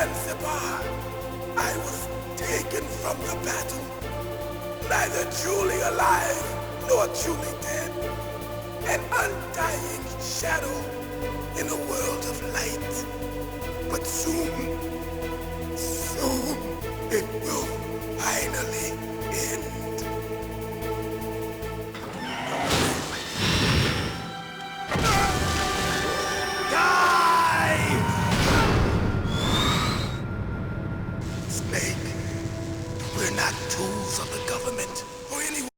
Zanzibar, I was taken from the battle, neither truly alive nor truly dead, an undying shadow in a world of light. But soon it will finally end. Die! Snake, we're not tools of the government or anyone.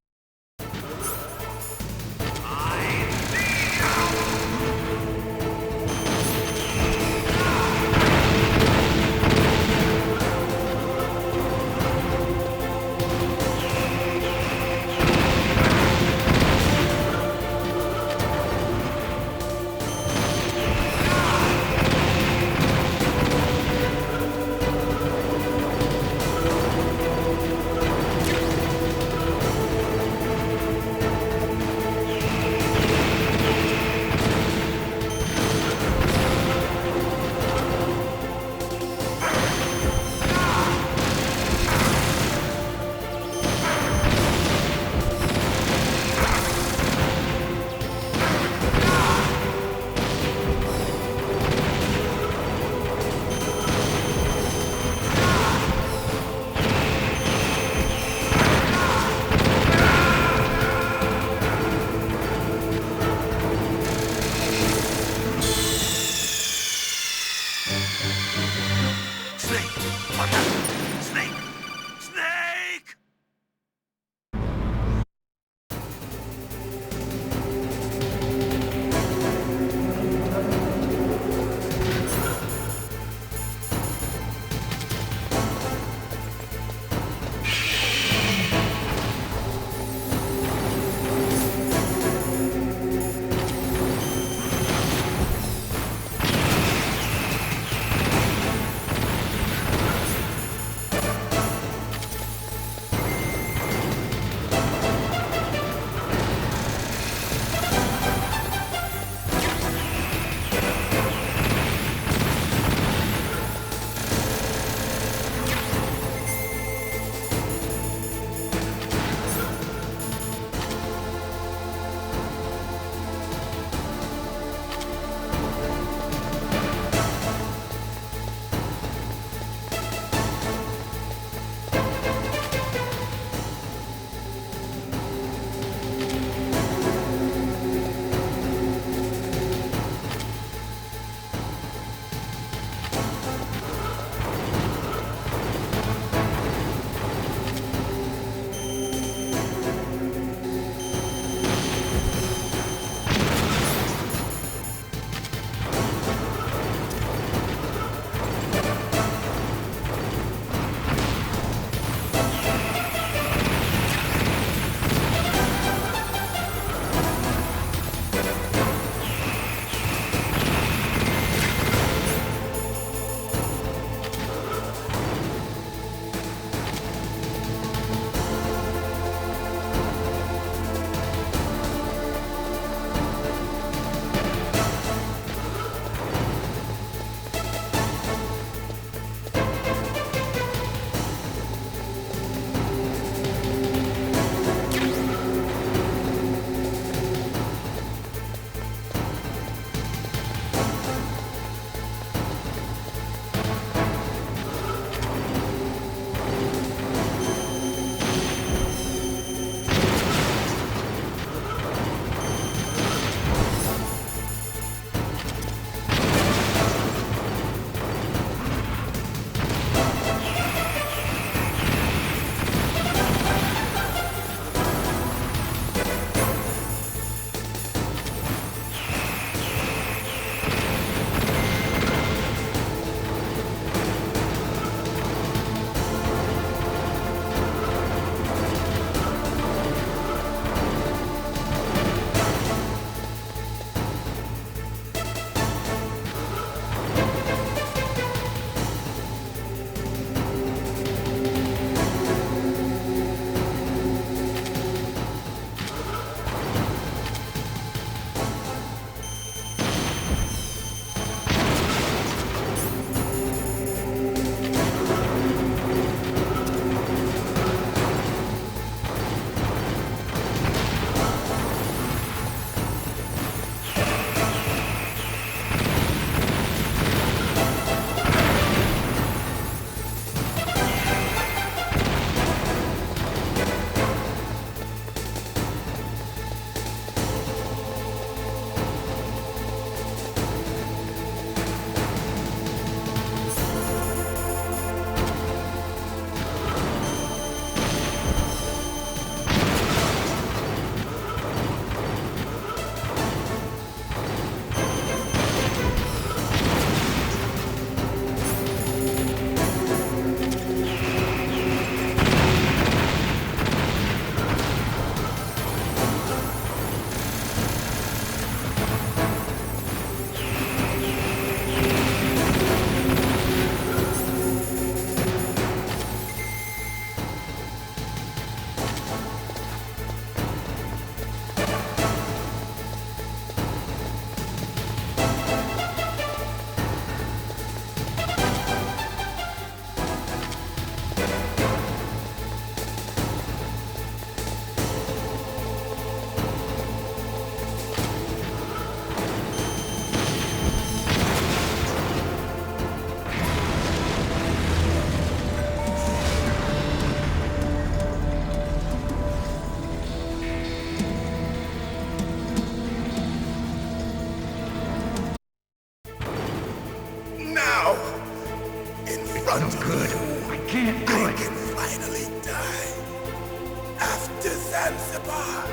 After Zanzibar,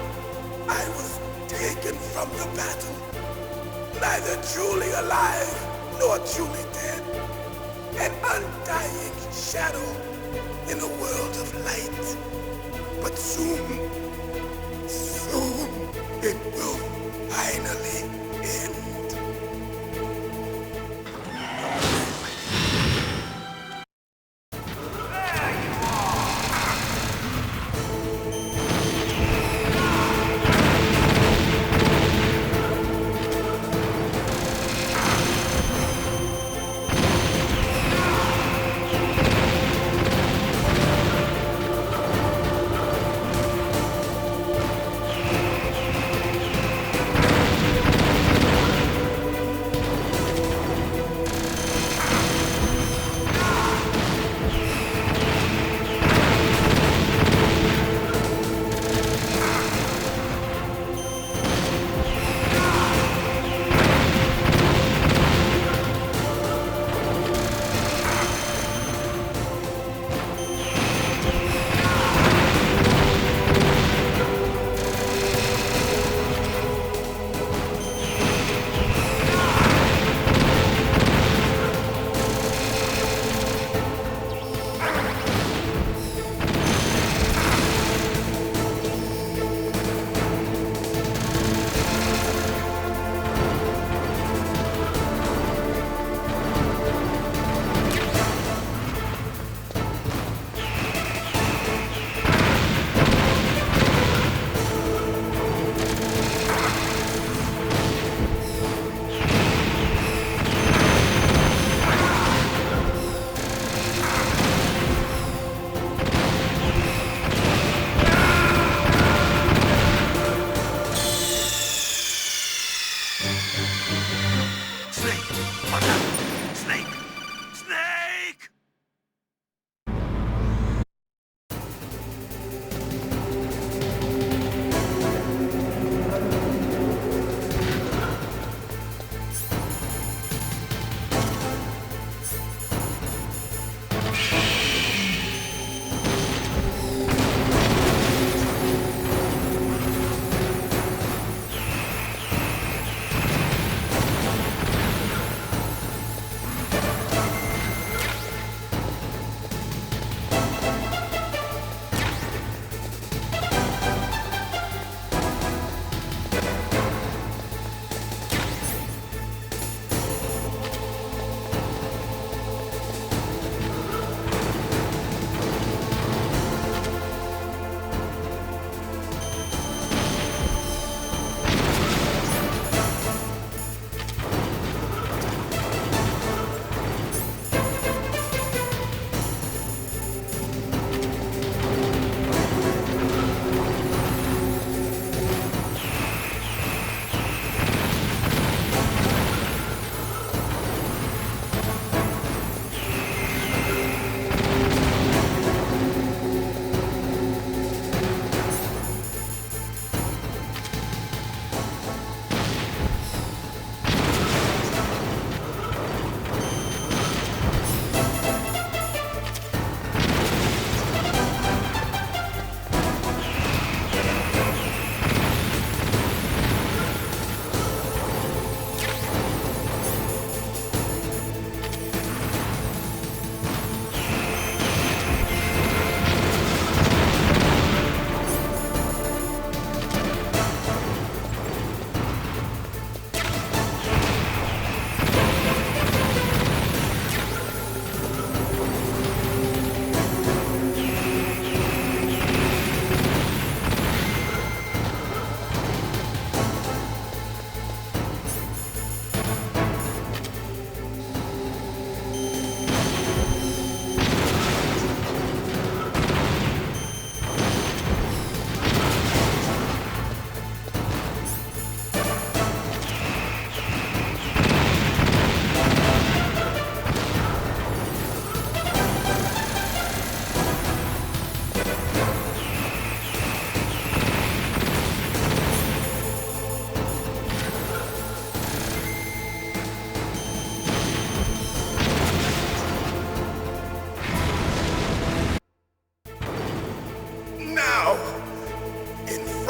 I was taken from the battle, neither truly alive nor truly dead, an undying shadow in a world of light. But soon, soon, it will finally end.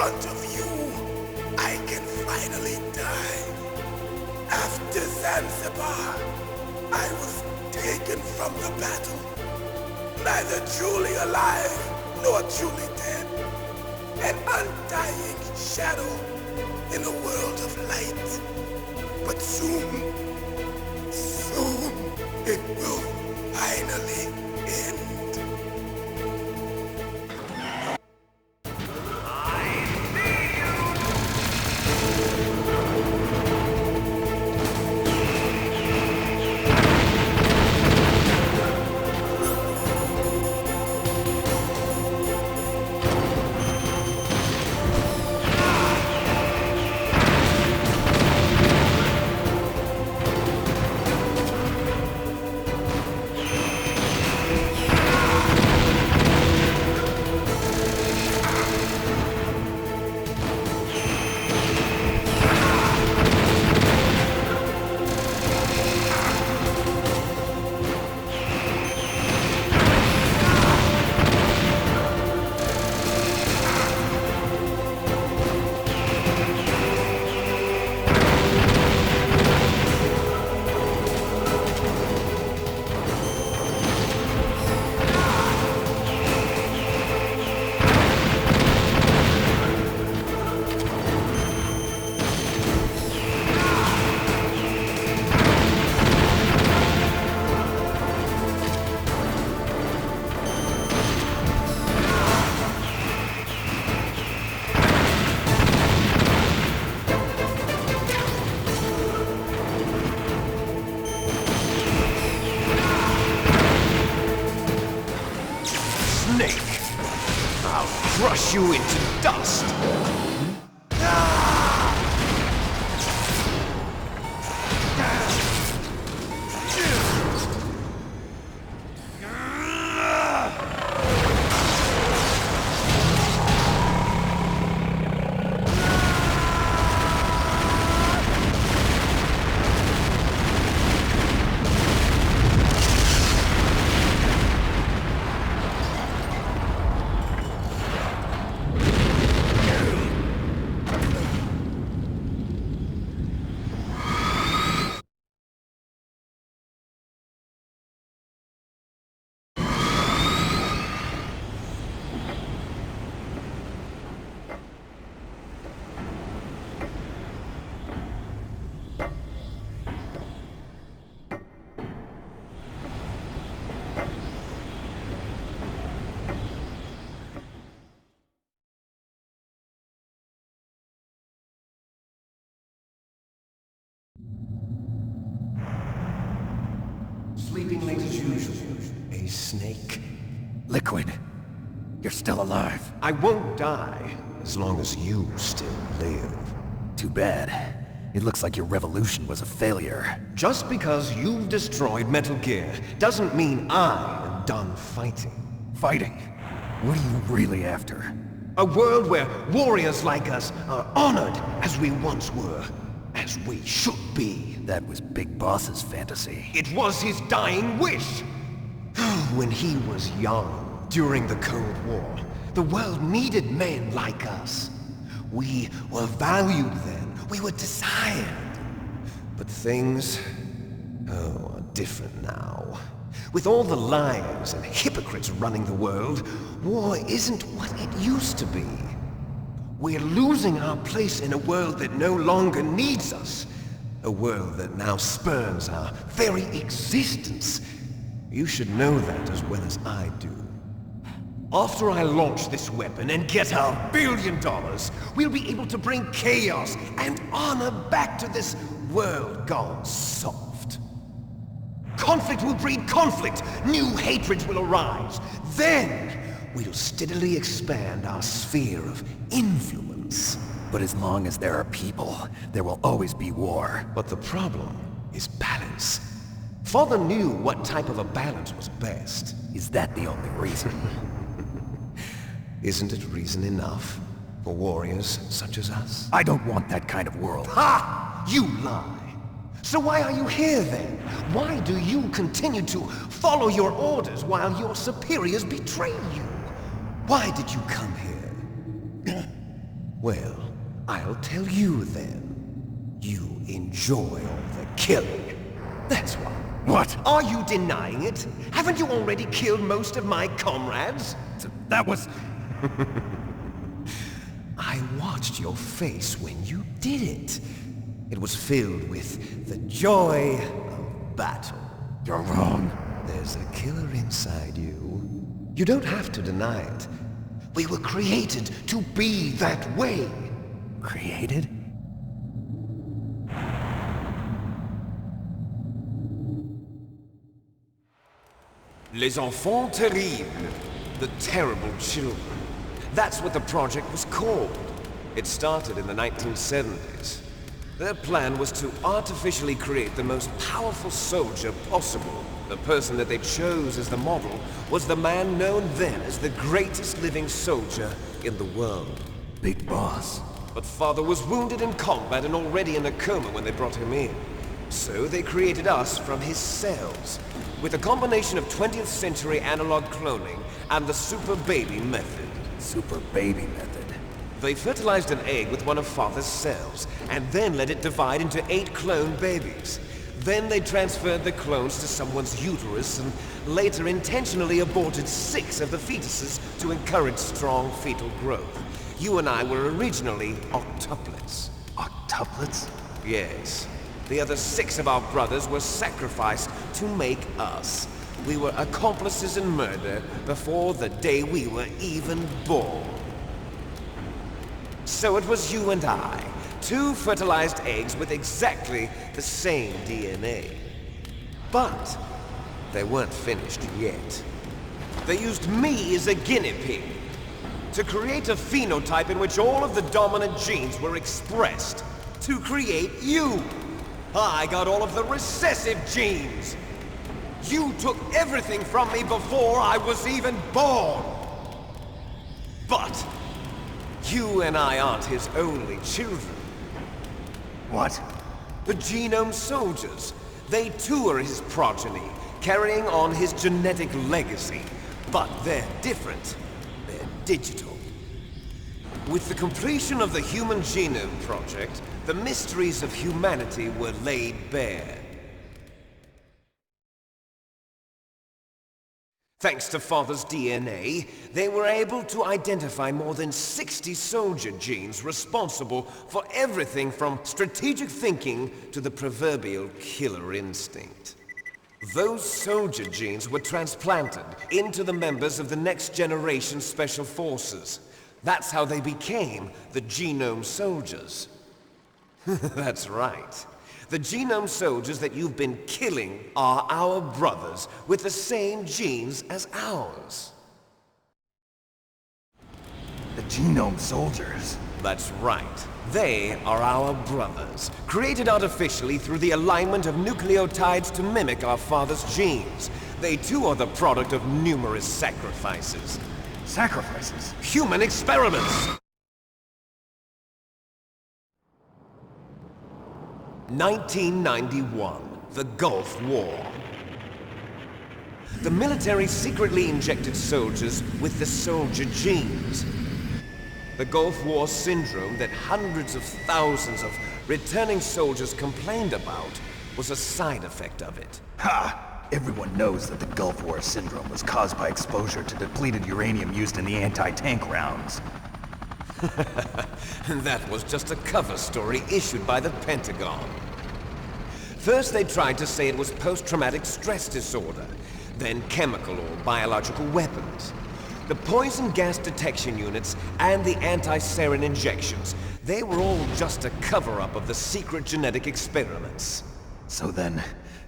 front of you, I can finally die. After Zanzibar, I was taken from the battle, neither truly alive nor truly dead, an undying shadow in a world of light. But soon it will finally end. Crush you into dust! Sleeping late as usual. A snake. Liquid, you're still alive. I won't die as long as you still live. Too bad. It looks like your revolution was a failure. Just because you've destroyed Metal Gear doesn't mean I am done fighting. Fighting? What are you really after? A world where warriors like us are honored as we once were, as we should be. That was Big Boss's fantasy. It was his dying wish! When he was young, during the Cold War, the world needed men like us. We were valued then. We were desired. But things, are different now. With all the liars and hypocrites running the world, war isn't what it used to be. We're losing our place in a world that no longer needs us. A world that now spurns our very existence. You should know that as well as I do. After I launch this weapon and get our $1 billion, we'll be able to bring chaos and honor back to this world gone soft. Conflict will breed conflict. New hatreds will arise. Then, we'll steadily expand our sphere of influence. But as long as there are people, there will always be war. But the problem is balance. Father knew what type of a balance was best. Is that the only reason? Isn't it reason enough for warriors such as us? I don't want that kind of world. Ha! You lie! So why are you here then? Why do you continue to follow your orders while your superiors betray you? Why did you come here? Well, I'll tell you then. You enjoy all the killing. That's why. What? Are you denying it? Haven't you already killed most of my comrades? That was... I watched your face when you did it. It was filled with the joy of battle. You're wrong. There's a killer inside you. You don't have to deny it. We were created to be that way. Created? Les enfants terribles. The terrible children. That's what the project was called. It started in the 1970s. Their plan was to artificially create the most powerful soldier possible. The person that they chose as the model was the man known then as the greatest living soldier in the world. Big Boss. But Father was wounded in combat and already in a coma when they brought him in. So they created us from his cells, with a combination of 20th century analog cloning and the super baby method. Super baby method. They fertilized an egg with one of Father's cells, and then let it divide into 8 clone babies. Then they transferred the clones to someone's uterus and later intentionally aborted 6 of the fetuses to encourage strong fetal growth. You and I were originally octuplets. Octuplets? Yes. The other 6 of our brothers were sacrificed to make us. We were accomplices in murder before the day we were even born. So it was you and I, 2 fertilized eggs with exactly the same DNA. But they weren't finished yet. They used me as a guinea pig to create a phenotype in which all of the dominant genes were expressed to create you. I got all of the recessive genes. You took everything from me before I was even born. But you and I aren't his only children. What? The Genome Soldiers. They too are his progeny, carrying on his genetic legacy. But they're different. They're digital. With the completion of the Human Genome Project, the mysteries of humanity were laid bare. Thanks to Father's DNA, they were able to identify more than 60 soldier genes responsible for everything from strategic thinking to the proverbial killer instinct. Those soldier genes were transplanted into the members of the next generation Special Forces. That's how they became the Genome Soldiers. That's right. The Genome Soldiers that you've been killing are our brothers with the same genes as ours. The Genome Soldiers? That's right. They are our brothers, created artificially through the alignment of nucleotides to mimic our father's genes. They too are the product of numerous sacrifices. Sacrifices? Human experiments! 1991, the Gulf War. The military secretly injected soldiers with the soldier genes. The Gulf War syndrome that hundreds of thousands of returning soldiers complained about was a side effect of it. Ha! Everyone knows that the Gulf War syndrome was caused by exposure to depleted uranium used in the anti-tank rounds. That was just a cover story issued by the Pentagon. First they tried to say it was post-traumatic stress disorder, then chemical or biological weapons. The poison gas detection units and the anti-sarin injections, they were all just a cover-up of the secret genetic experiments. So then,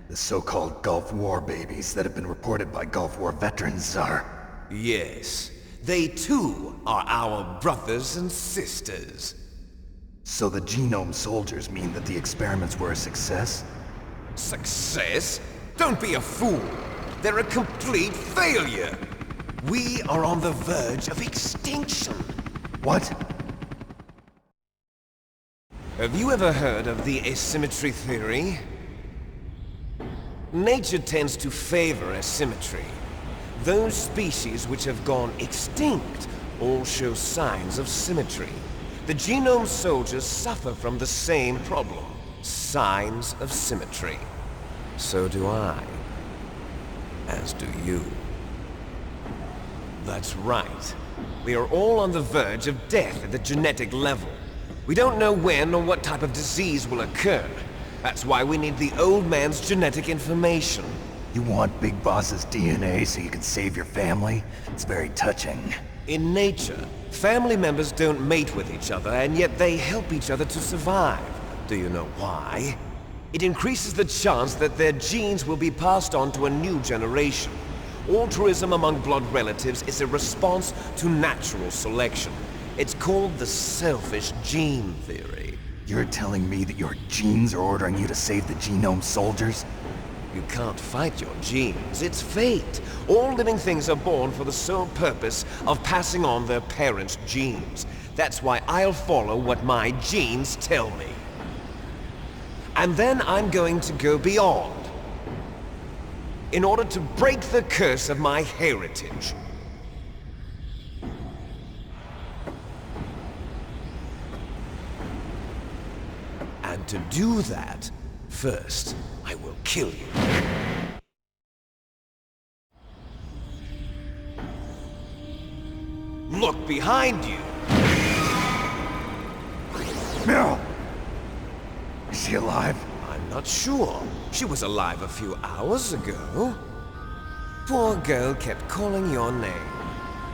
the so-called Gulf War babies that have been reported by Gulf War veterans are... Yes. They too are our brothers and sisters. So the Genome Soldiers mean that the experiments were a success? Success? Don't be a fool. They're a complete failure. We are on the verge of extinction. What? Have you ever heard of the asymmetry theory? Nature tends to favor asymmetry. Those species which have gone extinct all show signs of symmetry. The genome soldiers suffer from the same problem. Signs of symmetry. So do I. As do you. That's right. We are all on the verge of death at the genetic level. We don't know when or what type of disease will occur. That's why we need the old man's genetic information. You want Big Boss's DNA so you can save your family? It's very touching. In nature, family members don't mate with each other, and yet they help each other to survive. Do you know why? It increases the chance that their genes will be passed on to a new generation. Altruism among blood relatives is a response to natural selection. It's called the selfish gene theory. You're telling me that your genes are ordering you to save the genome soldiers? You can't fight your genes. It's fate. All living things are born for the sole purpose of passing on their parents' genes. That's why I'll follow what my genes tell me. And then I'm going to go beyond. In order to break the curse of my heritage. And to do that, first, I will kill you. Look behind you! Meryl! Is she alive? I'm not sure. She was alive a few hours ago. Poor girl kept calling your name.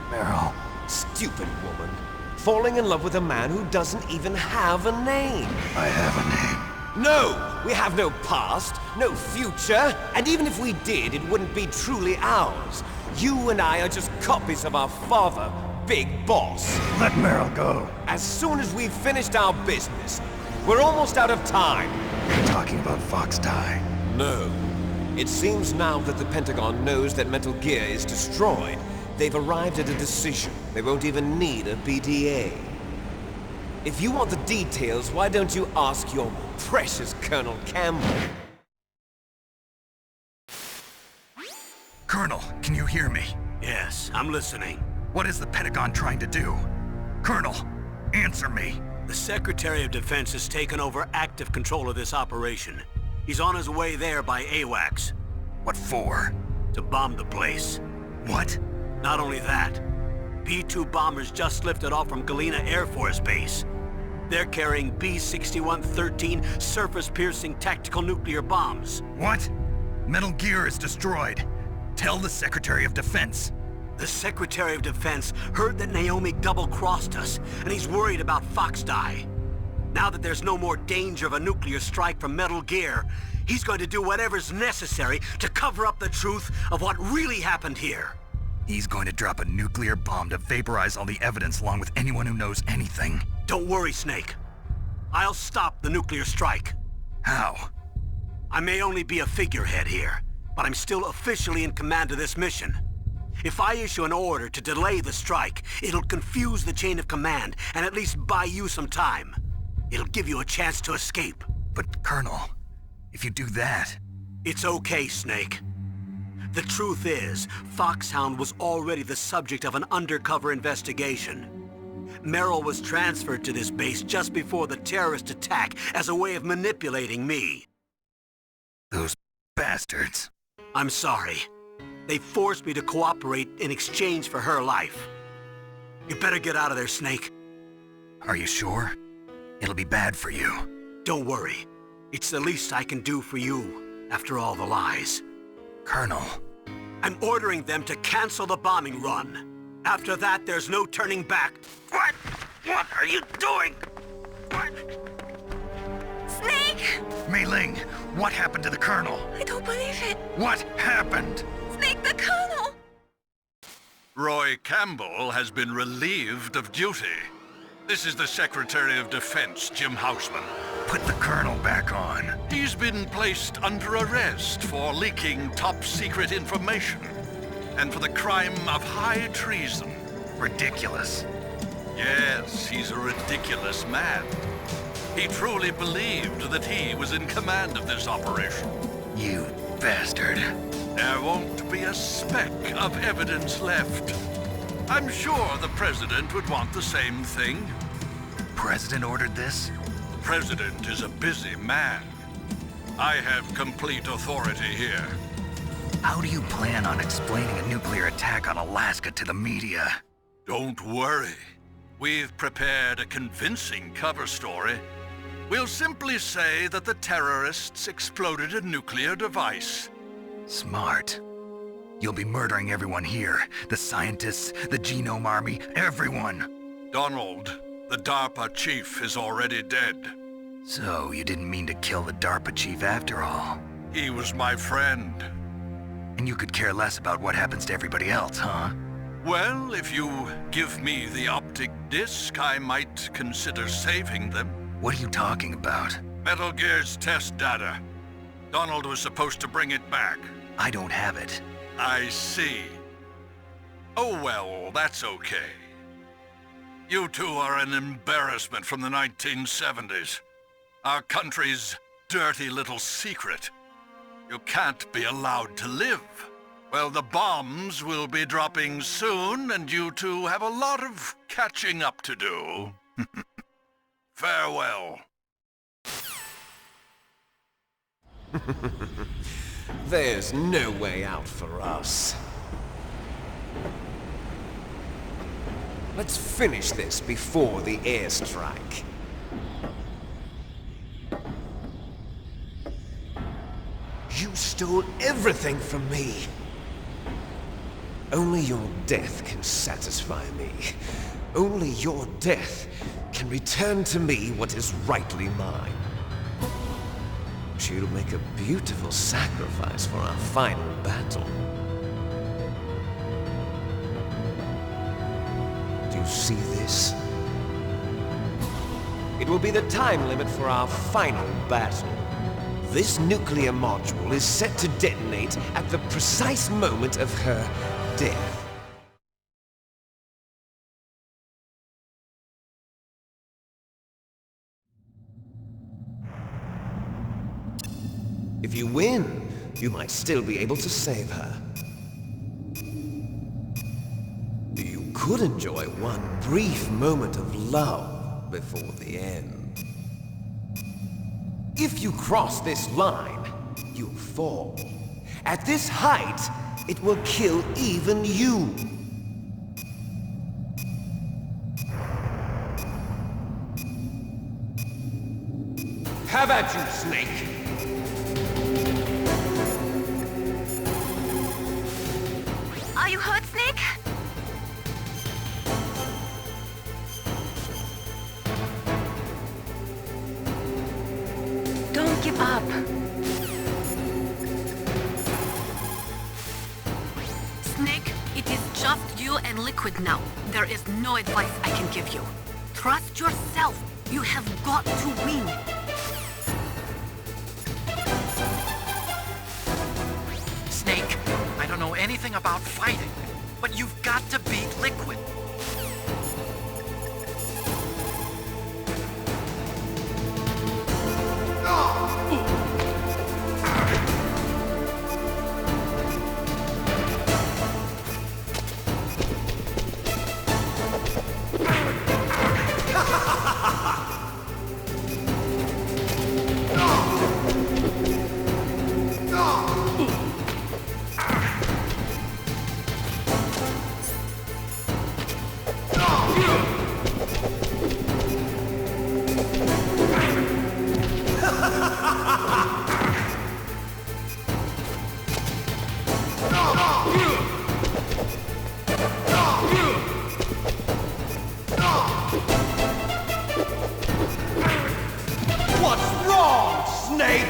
Meryl. Stupid woman. Falling in love with a man who doesn't even have a name. I have a name. No! We have no past, no future, and even if we did, it wouldn't be truly ours. You and I are just copies of our father, Big Boss. Let Meryl go. As soon as we've finished our business, we're almost out of time. You're talking about Fox Die. No. It seems now that the Pentagon knows that Metal Gear is destroyed. They've arrived at a decision. They won't even need a PDA. If you want the details, why don't you ask your precious Colonel Campbell? Colonel, can you hear me? Yes, I'm listening. What is the Pentagon trying to do? Colonel, answer me. The Secretary of Defense has taken over active control of this operation. He's on his way there by AWACS. What for? To bomb the place. What? Not only that, B-2 bombers just lifted off from Galena Air Force Base. They're carrying B-6113 surface-piercing tactical nuclear bombs. What? Metal Gear is destroyed. Tell the Secretary of Defense. The Secretary of Defense heard that Naomi double-crossed us, and he's worried about Fox Die. Now that there's no more danger of a nuclear strike from Metal Gear, he's going to do whatever's necessary to cover up the truth of what really happened here. He's going to drop a nuclear bomb to vaporize all the evidence along with anyone who knows anything. Don't worry, Snake. I'll stop the nuclear strike. How? I may only be a figurehead here, but I'm still officially in command of this mission. If I issue an order to delay the strike, it'll confuse the chain of command and at least buy you some time. It'll give you a chance to escape. But, Colonel, if you do that... It's okay, Snake. The truth is, Foxhound was already the subject of an undercover investigation. Meryl was transferred to this base just before the terrorist attack as a way of manipulating me. Those bastards. I'm sorry. They forced me to cooperate in exchange for her life. You better get out of there, Snake. Are you sure? It'll be bad for you. Don't worry. It's the least I can do for you, after all the lies. Colonel. I'm ordering them to cancel the bombing run. After that, there's no turning back. What? What are you doing? What? Snake! Mei Ling, what happened to the Colonel? I don't believe it. What happened? Snake, the Colonel! Roy Campbell has been relieved of duty. This is the Secretary of Defense, Jim Houseman. Put the Colonel back on. He's been placed under arrest for leaking top-secret information and for the crime of high treason. Ridiculous. Yes, he's a ridiculous man. He truly believed that he was in command of this operation. You bastard. There won't be a speck of evidence left. I'm sure the President would want the same thing. president ordered this? President is a busy man. I have complete authority here. How do you plan on explaining a nuclear attack on Alaska to the media? Don't worry. We've prepared a convincing cover story. We'll simply say that the terrorists exploded a nuclear device. Smart. You'll be murdering everyone here. The scientists, the Genome Army, everyone. Donald, the DARPA chief, is already dead. So, you didn't mean to kill the DARPA chief after all? He was my friend. And you could care less about what happens to everybody else, huh? Well, if you give me the optic disc, I might consider saving them. What are you talking about? Metal Gear's test data. Donald was supposed to bring it back. I don't have it. I see. Oh well, that's okay. You two are an embarrassment from the 1970s. Our country's dirty little secret. You can't be allowed to live. Well, the bombs will be dropping soon, and you two have a lot of catching up to do. Farewell. There's no way out for us. Let's finish this before the airstrike. You stole everything from me. Only your death can satisfy me. Only your death can return to me what is rightly mine. She'll make a beautiful sacrifice for our final battle. Do you see this? It will be the time limit for our final battle. This nuclear module is set to detonate at the precise moment of her death. If you win, you might still be able to save her. You could enjoy one brief moment of love before the end. If you cross this line, you'll fall. At this height, it will kill even you. Have at you, Snake! Are you hurt, Snake? Don't give up. Snake, it is just you and Liquid now. There is no advice I can give you. Trust yourself. You have got to win. Snake, I don't know anything about fighting, but you've got to beat Liquid. What's wrong, Snake?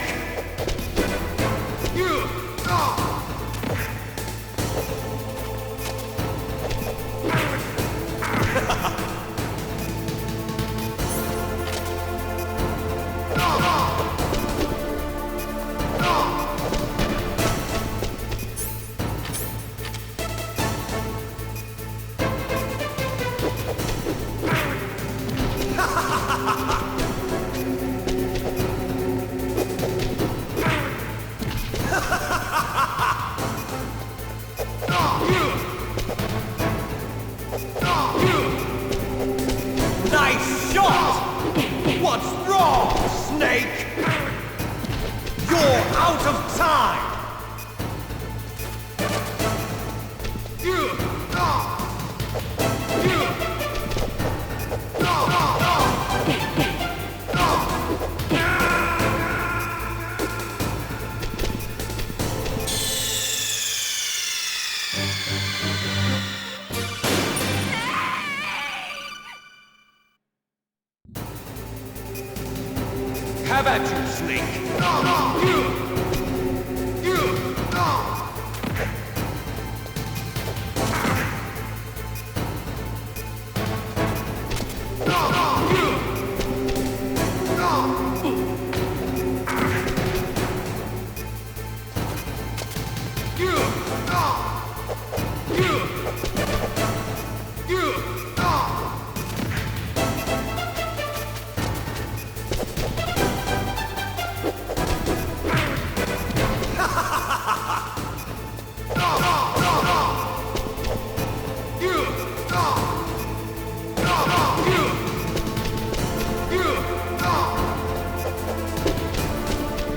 Nice shot! Snake! You're out of time! Have at you, Snake!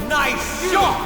Nice shot!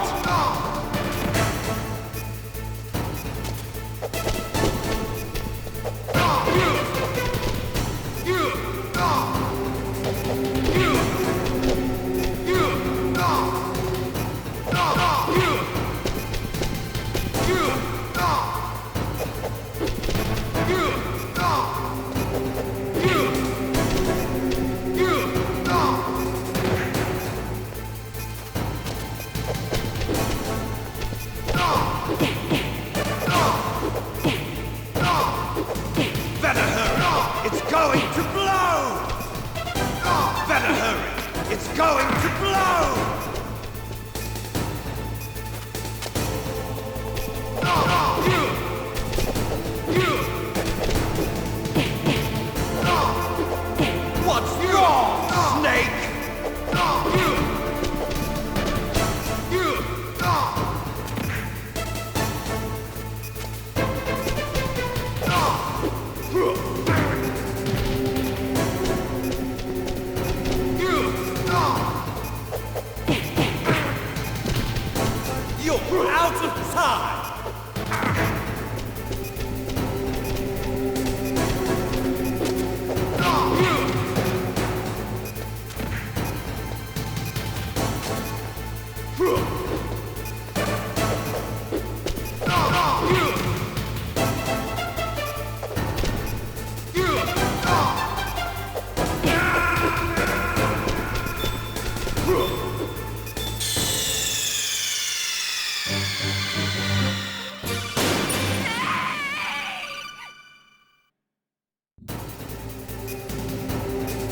Better hurry! It's going to blow! Better hurry! It's going to blow! What's wrong, Snake? You're out of time!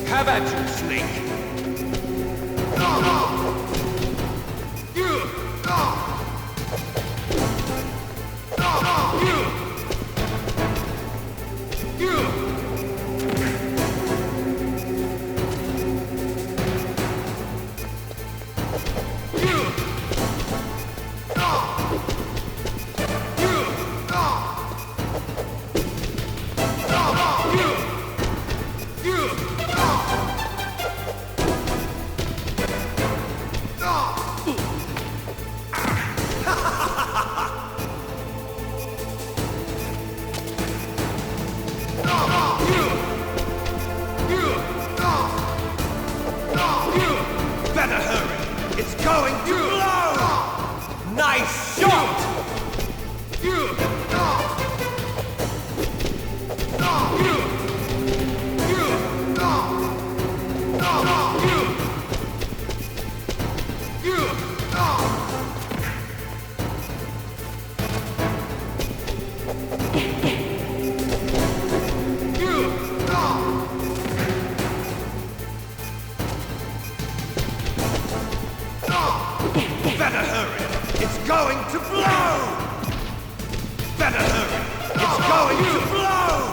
Have at you, Snake! Better hurry! It's going to blow! Nice shot! Better hurry! It's going to blow! Better hurry! It's going to blow!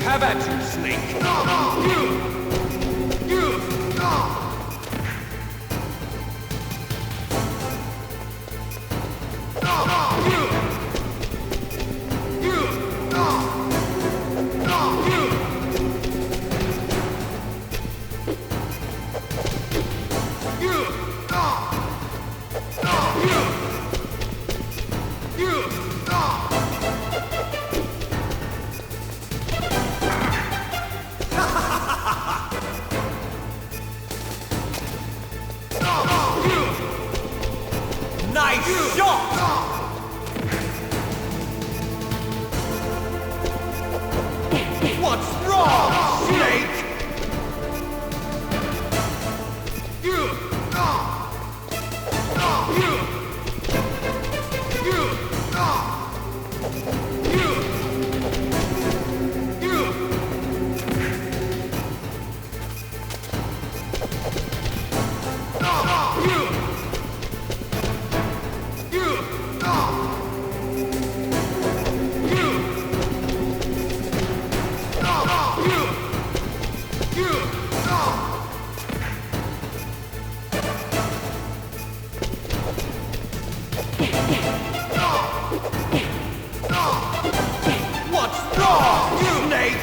Have at you, Snake! Nice shot! What's wrong, Snake? What's wrong, Snake?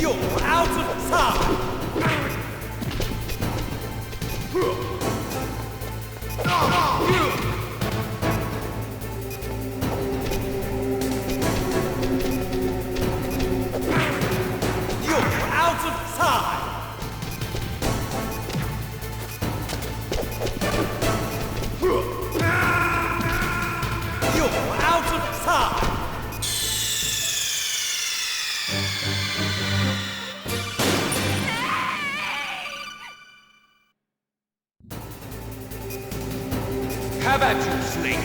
You're out of time! You're out of time! You're out of time! Have at you, Snake!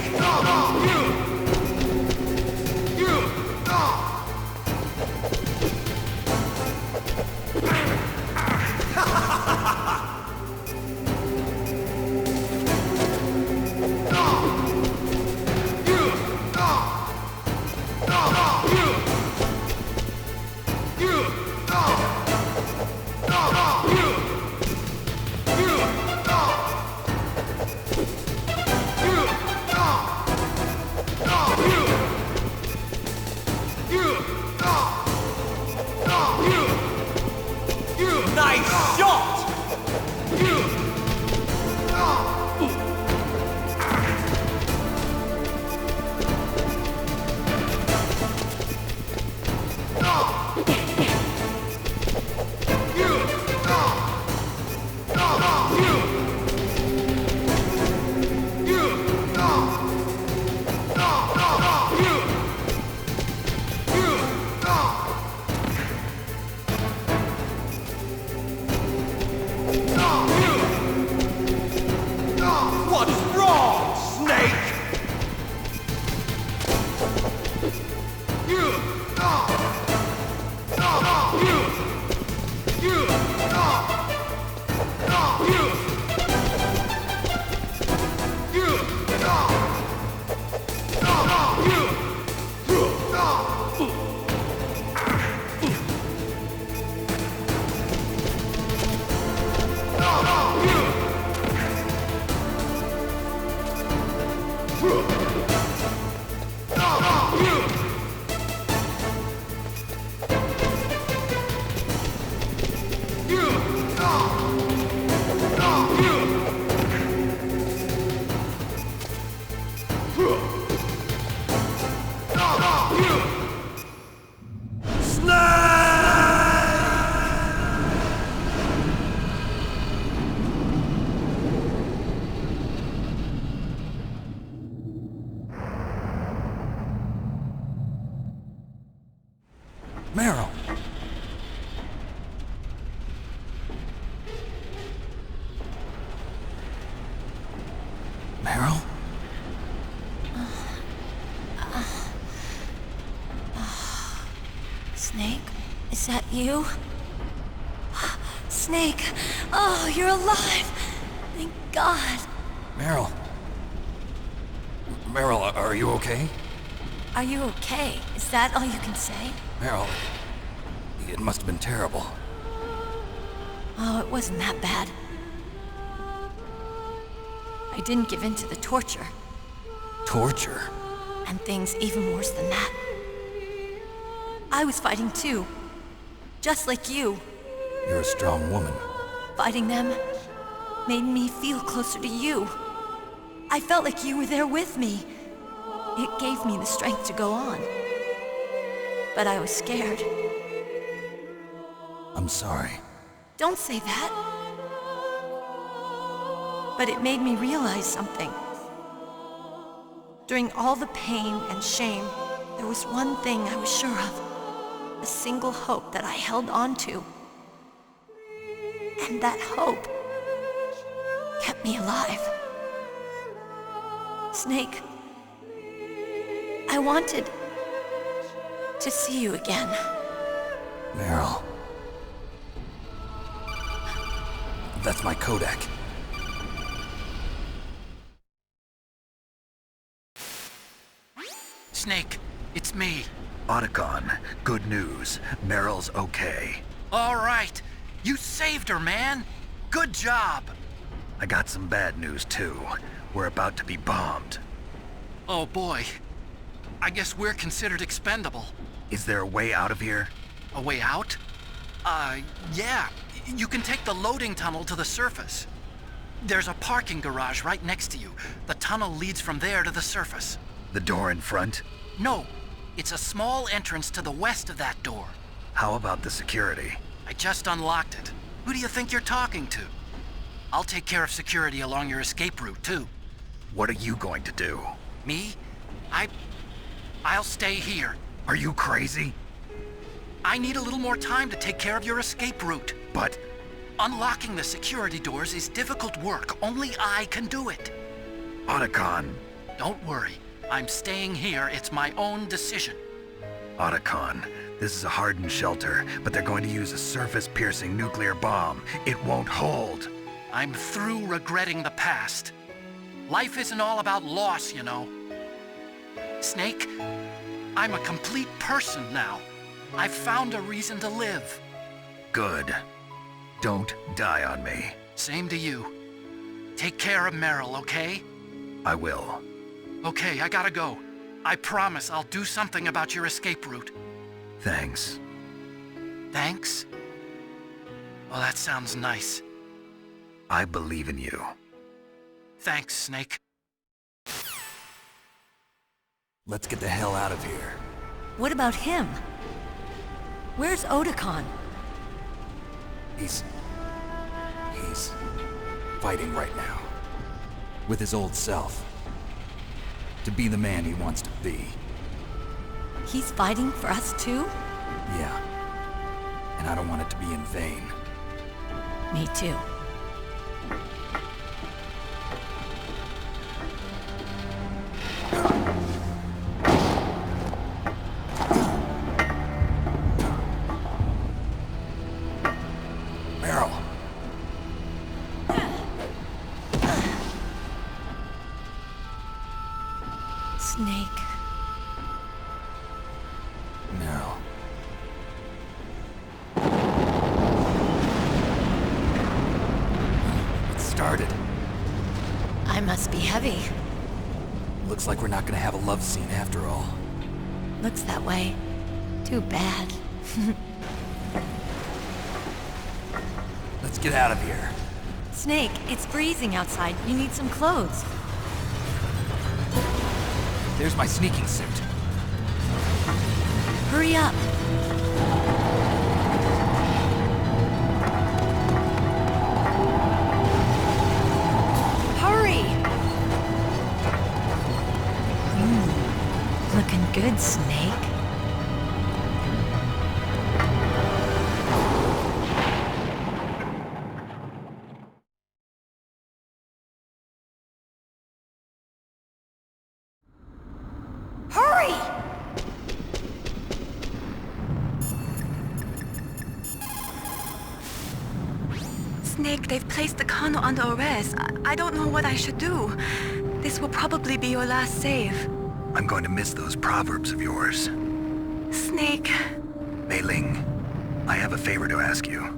Nice shot! What's wrong, Snake? Meryl! Meryl? Snake? Is that you? Snake! Oh, you're alive! Thank God! Meryl? Meryl, are you okay? Are you okay? Is that all you can say? Meryl, it must have been terrible. Oh, it wasn't that bad. I didn't give in to the torture. Torture? And things even worse than that. I was fighting too. Just like you. You're a strong woman. Fighting them made me feel closer to you. I felt like you were there with me. It gave me the strength to go on. But I was scared. I'm sorry. Don't say that. But it made me realize something. During all the pain and shame, there was one thing I was sure of. A single hope that I held on to. And that hope kept me alive. Snake, I wanted to see you again. Meryl. That's my Kodak. Snake, it's me. Otacon, good news. Meryl's okay. All right. You saved her, man. Good job. I got some bad news, too. We're about to be bombed. Oh, boy. I guess we're considered expendable. Is there a way out of here? A way out? Yeah. You can take the loading tunnel to the surface. There's a parking garage right next to you. The tunnel leads from there to the surface. The door in front? No. It's a small entrance to the west of that door. How about the security? I just unlocked it. Who do you think you're talking to? I'll take care of security along your escape route, too. What are you going to do? Me? I'll stay here. Are you crazy? I need a little more time to take care of your escape route. But... unlocking the security doors is difficult work. Only I can do it. Otacon. Don't worry. I'm staying here. It's my own decision. Otacon, this is a hardened shelter, but they're going to use a surface-piercing nuclear bomb. It won't hold. I'm through regretting the past. Life isn't all about loss, you know. Snake, I'm a complete person now. I've found a reason to live. Good. Don't die on me. Same to you. Take care of Meryl, okay? I will. Okay, I gotta go. I promise I'll do something about your escape route. Thanks. Thanks? Oh, that sounds nice. I believe in you. Thanks, Snake. Let's get the hell out of here. What about him? Where's Otacon? He's fighting right now. With his old self. To be the man he wants to be. He's fighting for us too? Yeah. And I don't want it to be in vain. Me too. Meryl. Snake. Meryl. It started. I must be heavy. Looks like we're not gonna have a love scene after all. Looks that way. Too bad. Let's get out of here. Snake, it's freezing outside. You need some clothes. There's my sneaking suit. Hurry up. Hurry! Looking good, Snake. Snake, they've placed the Kano under arrest. I don't know what I should do. This will probably be your last save. I'm going to miss those proverbs of yours. Snake. Mei Ling, I have a favor to ask you.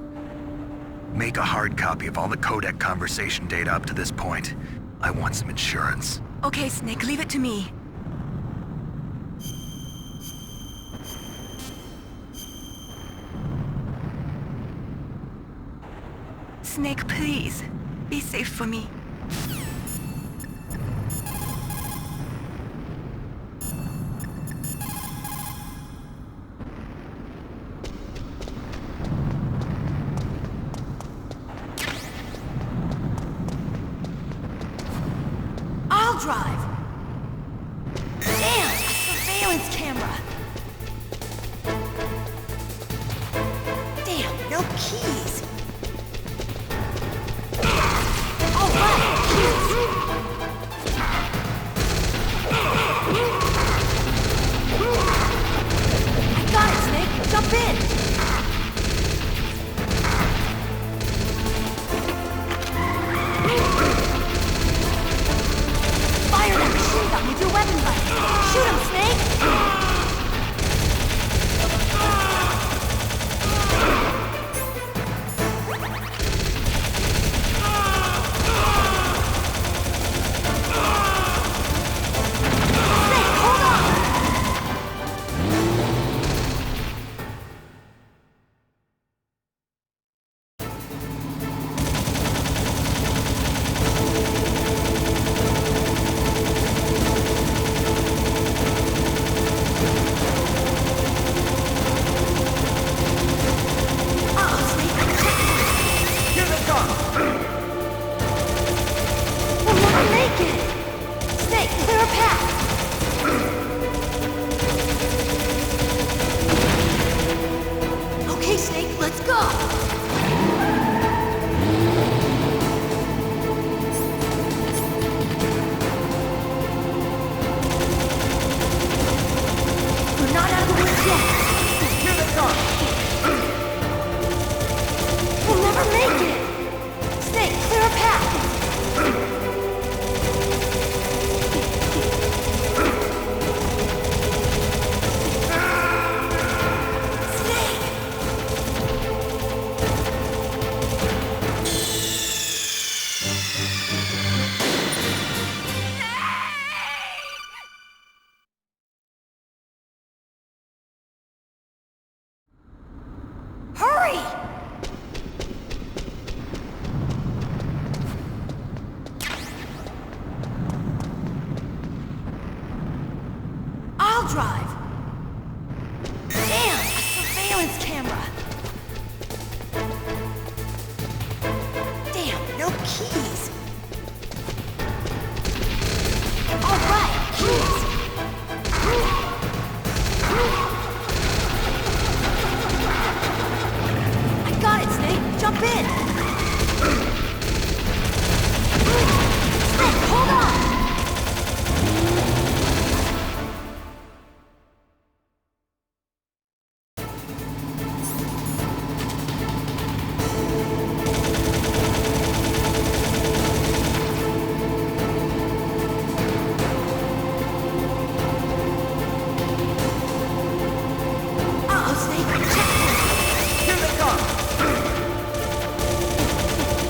Make a hard copy of all the codec conversation data up to this point. I want some insurance. Okay, Snake, leave it to me. Snake, please. Be safe for me. I'll drive. Damn, a surveillance camera. Damn, no keys. All right, keys. I got it, Snake. Jump in. Fire that machine gun with your weapon light. Shoot him, Snake! Snake, hold on! We'll never make it! Snake, clear a path! Okay, Snake, let's go! We're not out of the woods yet! Here they come! We'll never make it! Snake, clear a path! Hurry! I'll drive. Damn, a surveillance camera. Damn, no keys. All right, keys. I got it, Snake. Jump in. Snake, hold on. Uh-oh, Snake. Checkpoint. Here they come.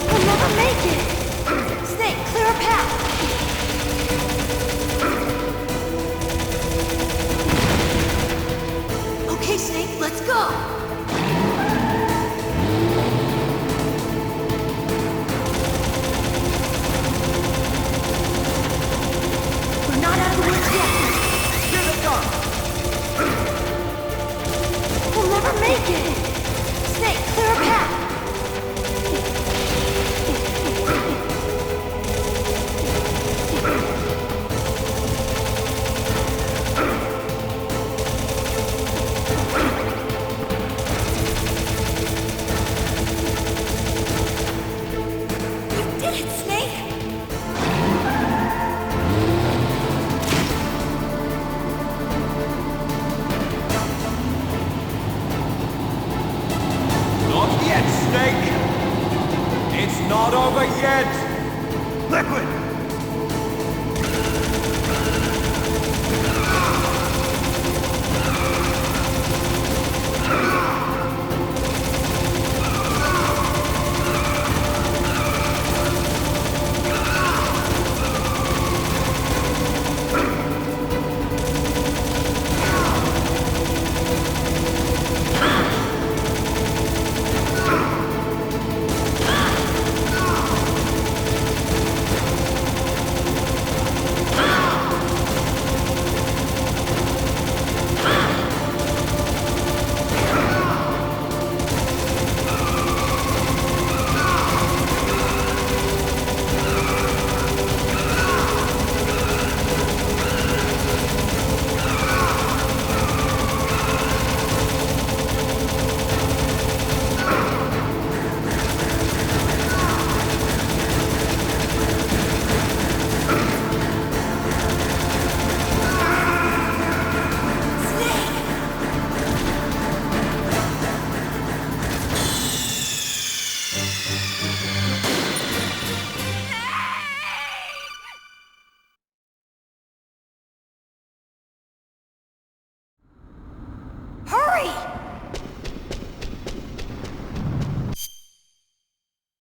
We'll never make it. Snake, clear a path. Okay, Snake, let's go. We're not out of the woods yet. Here they come. We'll never make it! Snake, clear a path! Not over yet! Liquid!